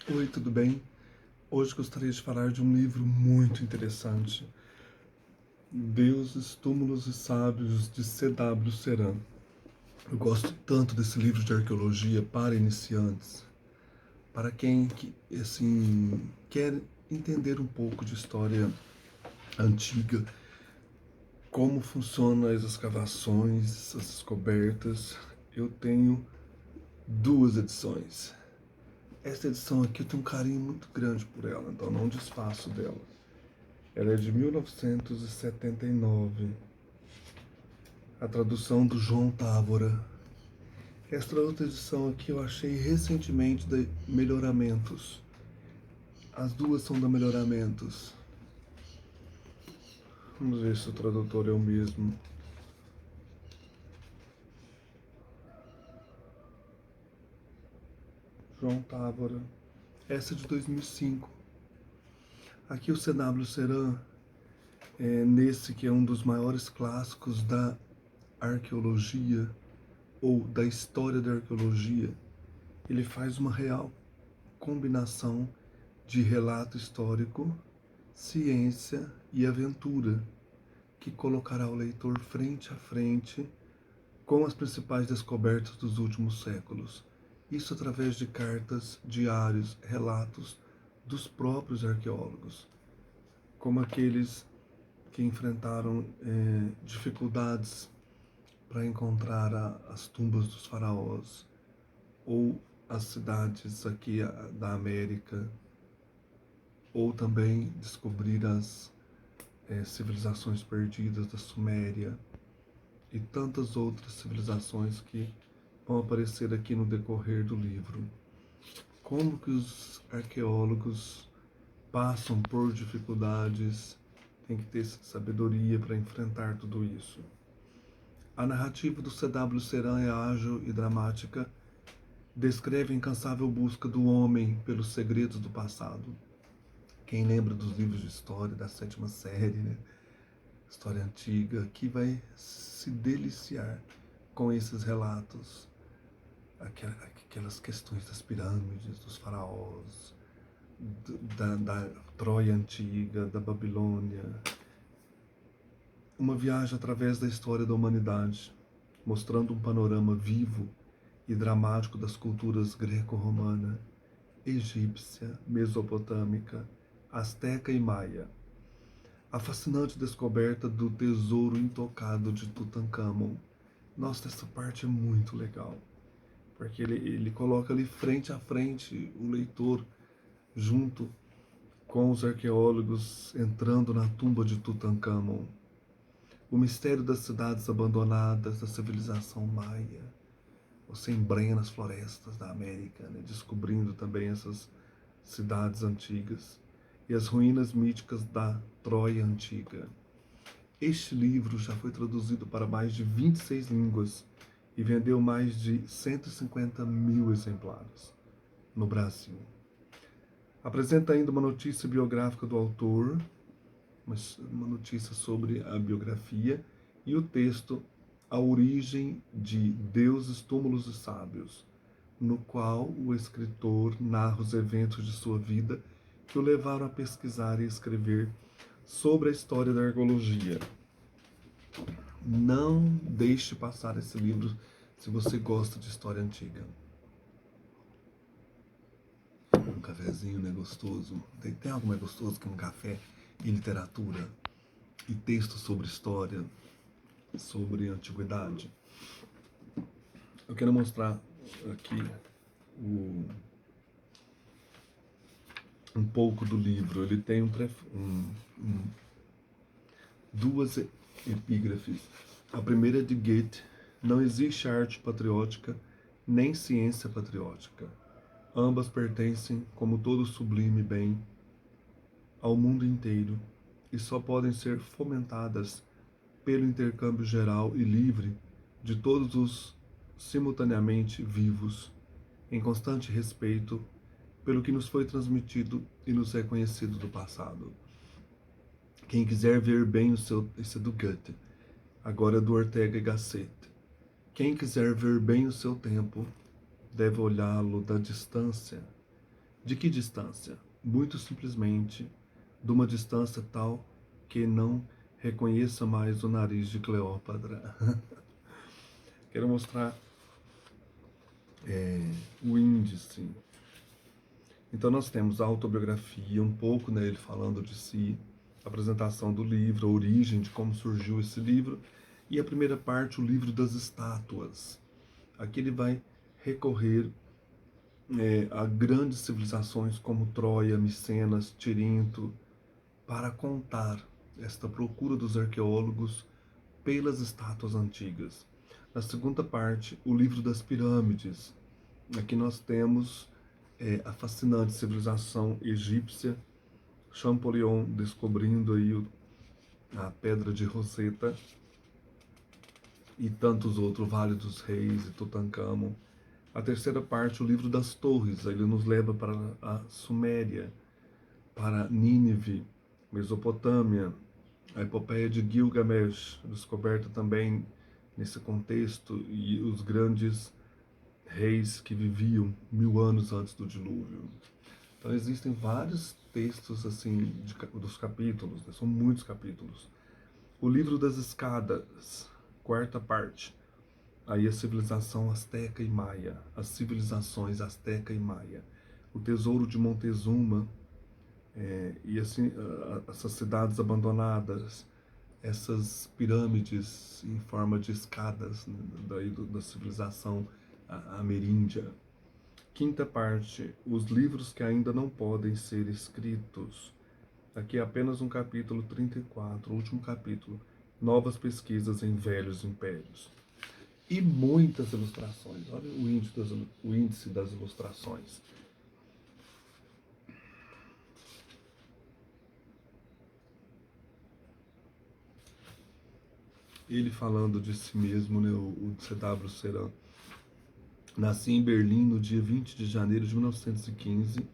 Oi, tudo bem? Hoje gostaria de falar de um livro muito interessante, Deuses, Túmulos e Sábios, de C.W. Ceran. Eu gosto tanto desse livro de arqueologia para iniciantes, para quem assim, quer entender um pouco de história antiga, como funcionam as escavações, as descobertas. Eu tenho duas edições. Essa edição aqui eu tenho um carinho muito grande por ela, então não desfaço dela. Ela é de 1979, a tradução do João Távora. Esta outra edição aqui eu achei recentemente da Melhoramentos. As duas são da Melhoramentos. Vamos ver se o tradutor é o mesmo. João Távora. Essa é de 2005. Aqui o C.W. Ceran, nesse que é um dos maiores clássicos da arqueologia, ou da história da arqueologia, ele faz uma real combinação de relato histórico, ciência e aventura, que colocará o leitor frente a frente com as principais descobertas dos últimos séculos. Isso através de cartas, diários, relatos dos próprios arqueólogos, como aqueles que enfrentaram dificuldades para encontrar as tumbas dos faraós, ou as cidades aqui da América, ou também descobrir as civilizações perdidas da Suméria e tantas outras civilizações que vão aparecer aqui no decorrer do livro. Como que os arqueólogos passam por dificuldades, tem que ter sabedoria para enfrentar tudo isso. A narrativa do C.W. Ceran é ágil e dramática, descreve a incansável busca do homem pelos segredos do passado. Quem lembra dos livros de história da sétima série, né? História antiga, que vai se deliciar com esses relatos, aquelas questões das pirâmides, dos faraós, da Troia antiga, da Babilônia. Uma viagem através da história da humanidade, mostrando um panorama vivo e dramático das culturas greco-romana, egípcia, mesopotâmica, asteca e maia. A fascinante descoberta do tesouro intocado de Tutankhamon. Nossa, essa parte é muito legal, porque ele coloca ali frente a frente o leitor, junto com os arqueólogos, entrando na tumba de Tutankhamon. O mistério das cidades abandonadas da civilização maia. Você embrenha nas florestas da América, né, descobrindo também essas cidades antigas e as ruínas míticas da Troia antiga. Este livro já foi traduzido para mais de 26 línguas e vendeu mais de 150 mil exemplares no Brasil. Apresenta ainda uma notícia biográfica do autor, uma notícia sobre a biografia, e o texto A Origem de Deuses, Túmulos e Sábios, no qual o escritor narra os eventos de sua vida que o levaram a pesquisar e escrever sobre a história da arqueologia. Não deixe passar esse livro se você gosta de história antiga. Um cafezinho, né, gostoso. Tem algo mais gostoso que um café e literatura e texto sobre história, sobre antiguidade? Eu quero mostrar aqui um pouco do livro. Ele tem duas epígrafes. A primeira é de Goethe: não existe arte patriótica nem ciência patriótica. Ambas pertencem, como todo sublime bem, ao mundo inteiro e só podem ser fomentadas pelo intercâmbio geral e livre de todos os simultaneamente vivos, em constante respeito pelo que nos foi transmitido e nos é conhecido do passado. Quem quiser ver bem esse é do Goethe, agora é do Ortega y Gasset. Quem quiser ver bem o seu tempo, deve olhá-lo da distância, De que distância? Muito simplesmente de uma distância tal que não reconheça mais o nariz de Cleópatra. Quero mostrar o índice. Então nós temos a autobiografia, um pouco nele falando de si, a apresentação do livro, a origem de como surgiu esse livro, e a primeira parte, o livro das estátuas. Aqui ele vai recorrer a grandes civilizações como Troia, Micenas, Tirinto, para contar esta procura dos arqueólogos pelas estátuas antigas. Na segunda parte, o livro das pirâmides. Aqui nós temos a fascinante civilização egípcia, Champollion descobrindo aí a Pedra de Roseta e tantos outros, Vale dos Reis e Tutancâmon. A terceira parte, o livro das torres, ele nos leva para a Suméria, para Nínive, Mesopotâmia, a epopeia de Gilgamesh, descoberta também nesse contexto, e os grandes reis que viviam 1000 anos antes do dilúvio. Então existem vários textos assim dos capítulos, né? São muitos capítulos. O livro das escadas, quarta parte. Aí a civilização asteca e maia, as civilizações asteca e maia. O tesouro de Montezuma, e assim essas cidades abandonadas, essas pirâmides em forma de escadas, né, da civilização ameríndia. Quinta parte, os livros que ainda não podem ser escritos. Aqui é apenas um capítulo 34, o último capítulo. Novas pesquisas em velhos impérios. E muitas ilustrações. Olha o índice das ilustrações. Ele falando de si mesmo, né, o C.W. Ceran. Nasci em Berlim no dia 20 de janeiro de 1915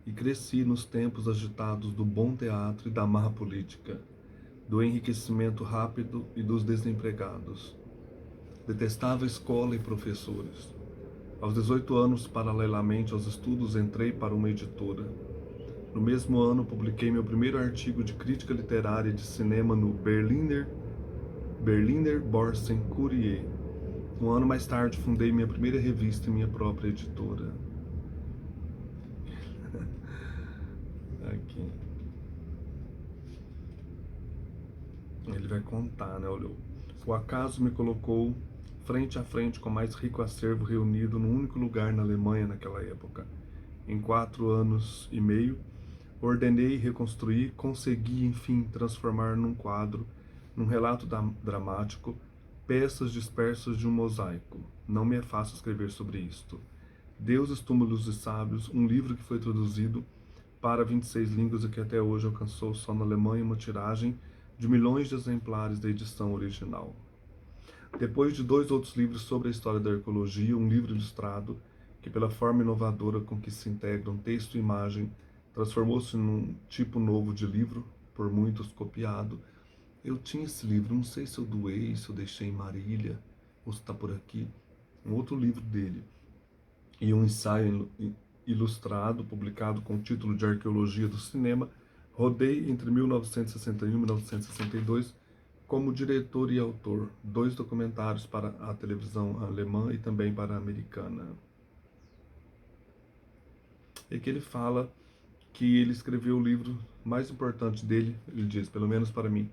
e cresci nos tempos agitados do bom teatro e da má política, do enriquecimento rápido e dos desempregados. Detestava escola e professores. Aos 18 anos, paralelamente aos estudos, entrei para uma editora. No mesmo ano, publiquei meu primeiro artigo de crítica literária e de cinema no Berliner Borsen Kurier. Um ano mais tarde, fundei minha primeira revista e minha própria editora. Aqui. Ele vai contar, né? Olha, o acaso me colocou frente a frente com o mais rico acervo reunido num único lugar na Alemanha naquela época. Em 4 anos e meio, ordenei, reconstruí, consegui, enfim, transformar num quadro, num relato dramático, peças dispersas de um mosaico. Não me é fácil escrever sobre isto. Deuses, túmulos e sábios, um livro que foi traduzido para 26 línguas e que até hoje alcançou só na Alemanha uma tiragem de milhões de exemplares da edição original. Depois de 2 outros livros sobre a história da arqueologia, um livro ilustrado, que pela forma inovadora com que se integram texto e imagem, transformou-se num tipo novo de livro, por muitos copiado. Eu tinha esse livro, não sei se eu doei, se eu deixei em Marília, ou se está por aqui, um outro livro dele. E um ensaio ilustrado, publicado com o título de Arqueologia do Cinema, rodei entre 1961 e 1962 como diretor e autor, 2 documentários para a televisão alemã e também para a americana. E que ele fala que ele escreveu o livro mais importante dele, ele diz, pelo menos para mim,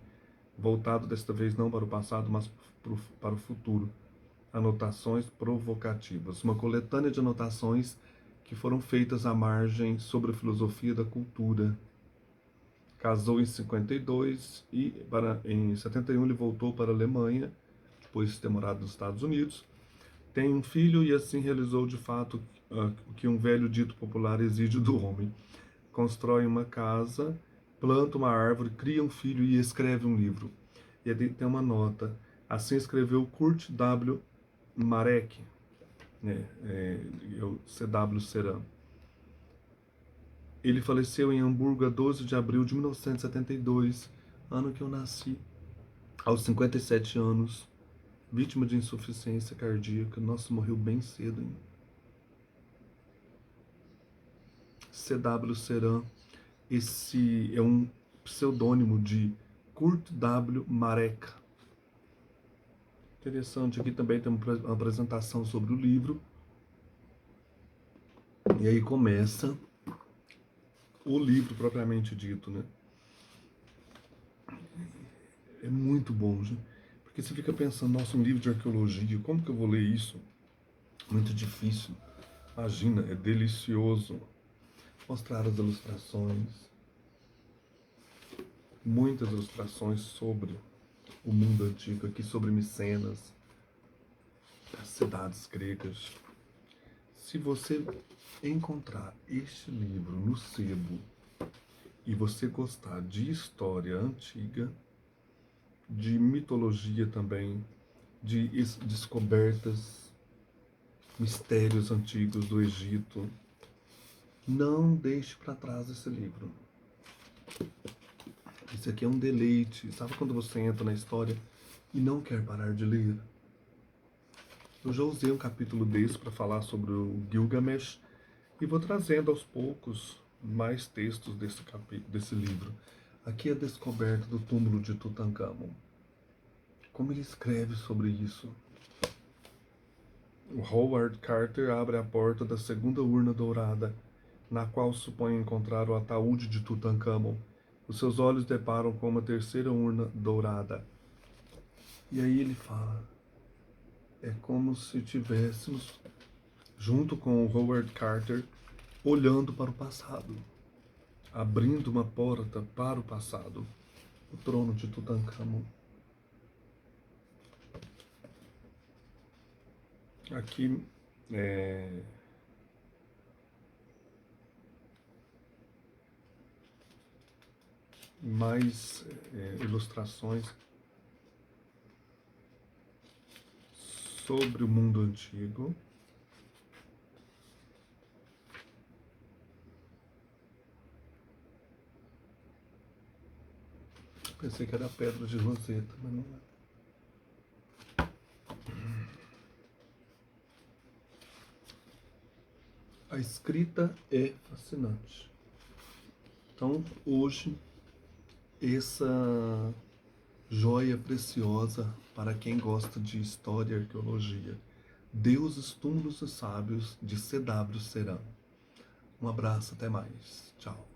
voltado desta vez não para o passado, mas para o futuro. Anotações provocativas, uma coletânea de anotações que foram feitas à margem sobre a filosofia da cultura. Casou em 52 e em 71 ele voltou para a Alemanha, depois de ter morado nos Estados Unidos. Tem um filho e assim realizou de fato o que um velho dito popular exige do homem. Constrói uma casa, planta uma árvore, cria um filho e escreve um livro. E aí tem uma nota. Assim escreveu Kurt W. Marek, né, o C.W. Ceran. Ele faleceu em Hamburgo a 12 de abril de 1972, ano que eu nasci, aos 57 anos, vítima de insuficiência cardíaca. Nossa, morreu bem cedo, hein? C.W. Ceran. Esse é um pseudônimo de Kurt W. Marek. Interessante, aqui também tem uma apresentação sobre o livro. E aí começa o livro propriamente dito, né? É muito bom, gente. Porque você fica pensando, nossa, um livro de arqueologia, como que eu vou ler isso? Muito difícil. Imagina, é delicioso. Mostrar as ilustrações. Muitas ilustrações sobre o mundo antigo, aqui sobre Micenas, as cidades gregas. Se você encontrar este livro no sebo e você gostar de história antiga, de mitologia também, de descobertas, mistérios antigos do Egito, não deixe para trás esse livro. Isso aqui é um deleite. Sabe quando você entra na história e não quer parar de ler? Eu já usei um capítulo desse para falar sobre o Gilgamesh e vou trazendo aos poucos mais textos desse livro. Aqui é a descoberta do túmulo de Tutankhamon. Como ele escreve sobre isso? O Howard Carter abre a porta da segunda urna dourada, na qual supõe encontrar o ataúde de Tutankhamon. Os seus olhos deparam com uma terceira urna dourada. E aí ele fala, é como se estivéssemos, junto com o Howard Carter, olhando para o passado, abrindo uma porta para o passado, o trono de Tutankhamon. Aqui mais ilustrações sobre o mundo antigo. Pensei que era pedra de roseta, mas não é. A escrita é fascinante. Então, hoje, essa joia preciosa para quem gosta de história e arqueologia. Deuses, Túmulos e Sábios, de C.W. Ceran. Um abraço, até mais. Tchau.